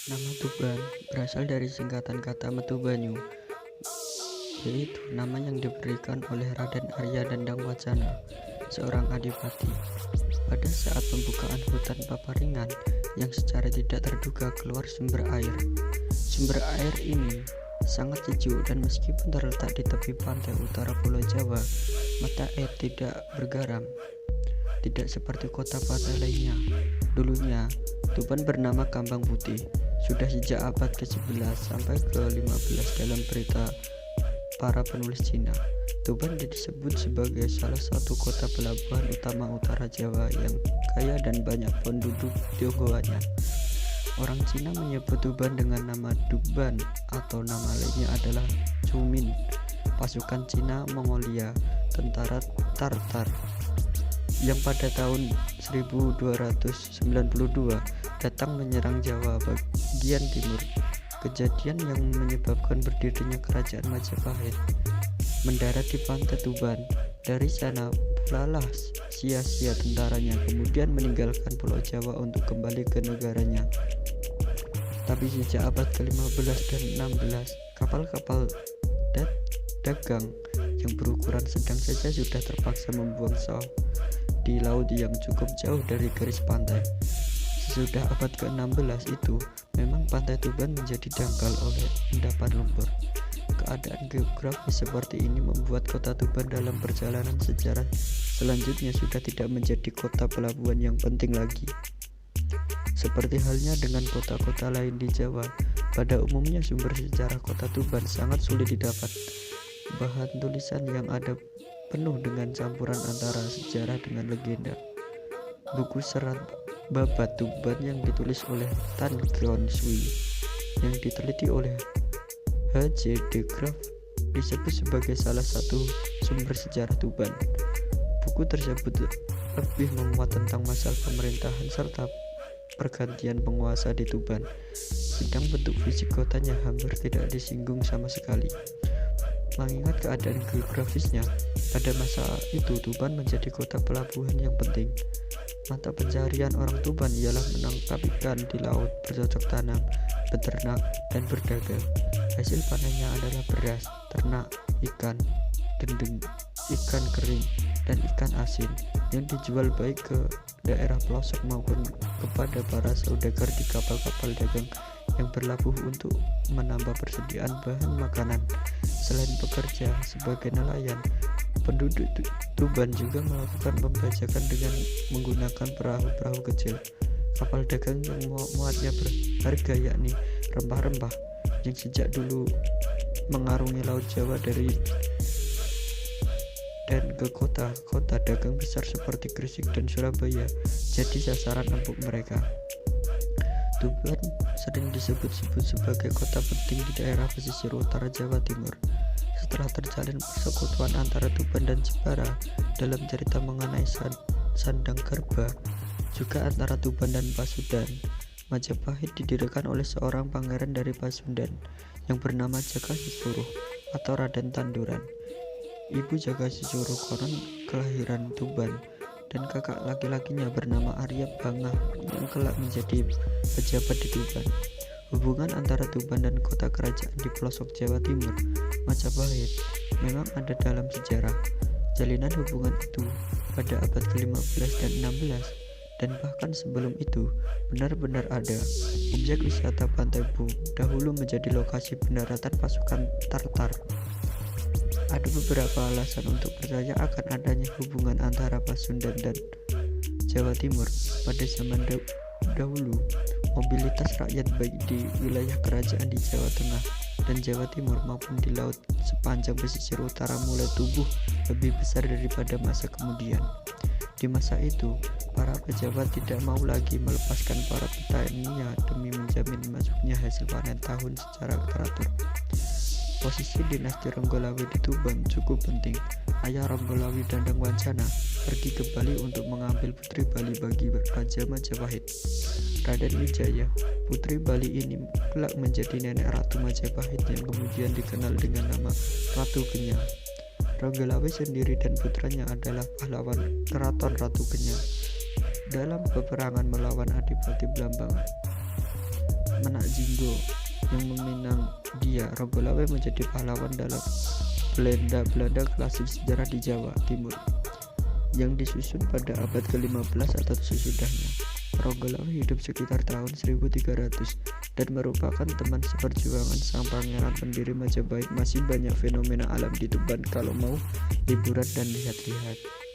Nama Tuban berasal dari singkatan kata Metu Banyu, yaitu nama yang diberikan oleh Raden Arya Dandang Wacana, seorang adipati, pada saat pembukaan hutan Paparingan yang secara tidak terduga keluar sumber air. Sumber air ini sangat sejuk dan meskipun terletak di tepi pantai utara Pulau Jawa, mata air tidak bergaram. Tidak seperti kota pantai lainnya. Dulunya, Tuban bernama Kambang Putih. Sudah sejak abad ke-11 sampai ke-15 dalam berita para penulis Cina, Tuban disebut sebagai salah satu kota pelabuhan utama utara Jawa yang kaya dan banyak penduduk Tionghoanya. Orang Cina menyebut Tuban dengan nama Duban atau nama lainnya adalah Cumin, pasukan Cina Mongolia, tentara Tartar, yang pada tahun 1292 datang menyerang Jawa bagian timur. Kejadian yang menyebabkan berdirinya kerajaan Majapahit. Mendarat di pantai Tuban. Dari sana pulalah sia-sia tentaranya kemudian meninggalkan Pulau Jawa untuk kembali ke negaranya. Tapi sejak abad ke-15 dan 16, kapal-kapal dagang yang berukuran sedang saja sudah terpaksa membuang saw di laut yang cukup jauh dari garis pantai. Sesudah abad ke-16 itu, memang pantai Tuban menjadi dangkal oleh endapan lumpur. Keadaan geografis seperti ini membuat kota Tuban dalam perjalanan sejarah selanjutnya sudah tidak menjadi kota pelabuhan yang penting lagi. Seperti halnya dengan kota-kota lain di Jawa, pada umumnya sumber sejarah kota Tuban sangat sulit didapat. Bahan tulisan yang ada penuh dengan campuran antara sejarah dengan legenda. Buku serat Babat Tuban yang ditulis oleh Tan Kion Sui yang diteliti oleh H.J. de Graaf disebut sebagai salah satu sumber sejarah Tuban. Buku tersebut lebih memuat tentang masalah pemerintahan serta pergantian penguasa di Tuban, sedang bentuk fisik kotanya hampir tidak disinggung sama sekali. Mengingat keadaan geografisnya, pada masa itu Tuban menjadi kota pelabuhan yang penting. Mata pencaharian orang Tuban ialah menangkap ikan di laut, bercocok tanam, beternak, dan berdagang. Hasil panennya adalah beras, ternak, ikan, gendeng, ikan kering, dan ikan asin yang dijual baik ke daerah pelosok maupun kepada para saudagar di kapal-kapal dagang yang berlabuh untuk menambah persediaan bahan makanan. Selain bekerja sebagai nelayan, penduduk Tuban juga melakukan pembajakan dengan menggunakan perahu-perahu kecil. Kapal dagang yang muatnya berharga yakni rempah-rempah yang sejak dulu mengarungi laut Jawa dari dan ke kota-kota dagang besar seperti Gresik dan Surabaya jadi sasaran empuk mereka. Tuban sering disebut-sebut sebagai kota penting di daerah pesisir utara Jawa Timur. Setelah terjalin persekutuan antara Tuban dan Jepara dalam cerita mengenai Sandang Garba, juga antara Tuban dan Pasundan, Majapahit didirikan oleh seorang pangeran dari Pasundan yang bernama Jagasisuruh atau Raden Tanduran. Ibu Jagasisuruh konon kelahiran Tuban dan kakak laki-lakinya bernama Arya Bangah yang kelak menjadi pejabat di Tuban. Hubungan antara Tuban dan kota kerajaan di pelosok Jawa Timur, Majapahit, memang ada dalam sejarah. Jalinan hubungan itu pada abad ke-15 dan 16 dan bahkan sebelum itu benar-benar ada. Objek wisata Pantai Bu dahulu menjadi lokasi pendaratan pasukan Tartar. Ada beberapa alasan untuk percaya akan adanya hubungan antara Pasundan dan Jawa Timur pada zaman dahulu. Mobilitas rakyat baik di wilayah kerajaan di Jawa Tengah dan Jawa Timur maupun di laut sepanjang pesisir utara mulai tumbuh lebih besar daripada masa kemudian. Di masa itu, para pejabat tidak mau lagi melepaskan para petaninya demi menjamin masuknya hasil panen tahun secara teratur. Posisi dinasti Ronggolawe di Tuban cukup penting. Ayah Ronggolawe Dandang Wacana pergi ke Bali untuk mengambil putri Bali bagi Raja Majapahit. Raden Wijaya, putri Bali ini kelak menjadi nenek Ratu Majapahit yang kemudian dikenal dengan nama Ratu Kenya. Ronggolawe sendiri dan putranya adalah pahlawan keraton Ratu Kenya dalam peperangan melawan Adipati Blambangan. Menak Jinggo yang meminang dia, Rogolawe menjadi pahlawan dalam Belanda klasik sejarah di Jawa Timur yang disusun pada abad ke-15 atau sesudahnya. Rogolawe hidup sekitar tahun 1300 dan merupakan teman seperjuangan sang pangeran pendiri Majapahit. Masih banyak fenomena alam di Tuban kalau mau liburan dan lihat-lihat.